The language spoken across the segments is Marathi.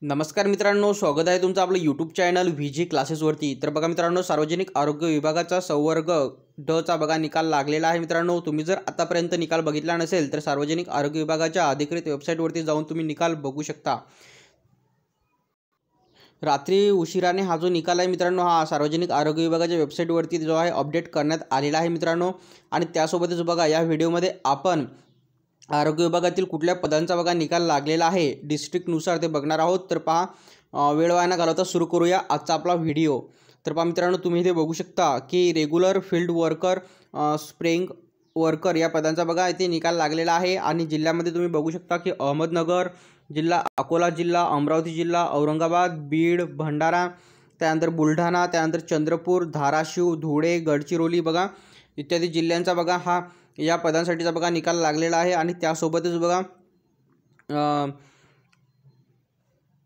नमस्कार मित्रांनो, स्वागत आहे तुमचं आपलं यूट्यूब चॅनल VG क्लासेसवरती। तर बघा मित्रांनो, सार्वजनिक आरोग्य विभागाचा संवर्ग ड चा बघा निकाल लागलेला आहे। मित्रांनो, तुम्ही जर आतापर्यंत निकाल बघितला नसेल तर सार्वजनिक आरोग्य विभागाच्या अधिकृत वेबसाईटवरती जाऊन तुम्ही निकाल बघू शकता। रात्री उशिराने हा जो निकाल आहे मित्रांनो, हा सार्वजनिक आरोग्य विभागाच्या वेबसाईटवरती जो आहे अपडेट करण्यात आलेला आहे मित्रांनो। आणि त्यासोबतच बघा या व्हिडिओमध्ये आपण आरोग्य विभागातील कुठल्या पदांचा बघा निकाल लागलेला आहे डिस्ट्रिक्टनुसार ते बघणार आहोत। तर पहा, वेळ वाया न घालवता सुरू करूया आजचा आपला व्हिडिओ। तर पहा मित्रांनो, तुम्ही इथे बघू शकता की regular field worker, spraying worker या पदांचा बघा इथे निकाल लागलेला आहे। आणि जिल्ह्यामध्ये तुम्ही बघू शकता की अहमदनगर जिल्हा, अकोला जिल्हा, अमरावती जिल्हा, औरंगाबाद, बीड, भंडारा, त्यानंतर बुलढाणा, त्यानंतर चंद्रपूर, धाराशिव, धुळे, गडचिरोली बघा इत्यादी जिल्ह्यांचा बघा हा या पदांसाठीचा बघा निकाल लागलेला आहे। आणि त्यासोबतच बघा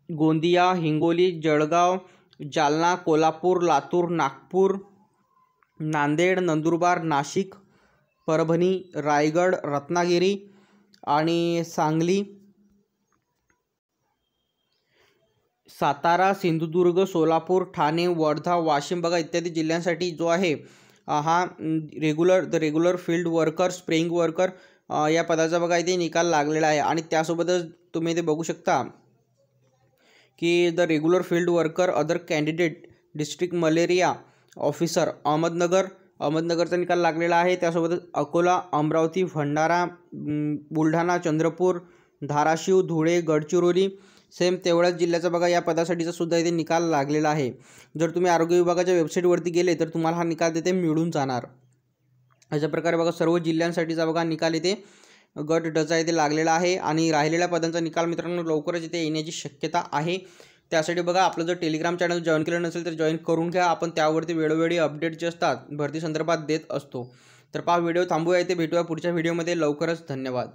गोंदिया, हिंगोली, जळगाव, जालना, कोल्हापूर, लातूर, नागपूर, नांदेड, नंदुरबार, नाशिक, परभणी, रायगड, रत्नागिरी आणि सांगली, सातारा, सिंधुदुर्ग, सोलापूर, ठाणे, वर्धा, वाशिम बघा इत्यादी जिल्ह्यांसाठी जो आहे हा regular field worker, spraying worker या पदाचा बघा इथे निकाल लागलेला आहे। आणि त्यासोबतच तुम्ही इथे बघू शकता की the regular field worker other candidate district malaria officer अहमदनगरचा निकाल लागलेला आहे। त्यासोबतच अकोला, अमरावती, भंडारा, बुलढाणा, चंद्रपूर, धाराशिव, धुळे, गडचिरोली सेम तेवढ्याच जिल्ह्याचा बघा या पदासाठीचा सुद्धा इथे निकाल लागलेला आहे। जर तुम्ही आरोग्य विभागाच्या वेबसाईटवरती गेले तर तुम्हाला हा निकाल तिथे मिळून जाणार। अशा प्रकारे बघा सर्व जिल्ह्यांसाठीचा बघा निकाल इथे गट डचा इथे लागलेला आहे। आणि राहिलेल्या पदांचा निकाल मित्रांनो लवकरच इथे येण्याची शक्यता आहे। त्यासाठी बघा आपलं जर टेलिग्राम चॅनल जॉईन केलं नसेल तर जॉईन करून घ्या। आपण त्यावरती वेळोवेळी अपडेट जे असतात भरती संदर्भात देत असतो। तर पहा व्हिडिओ थांबूया, इथे भेटूया पुढच्या व्हिडिओमध्ये लवकरच। धन्यवाद।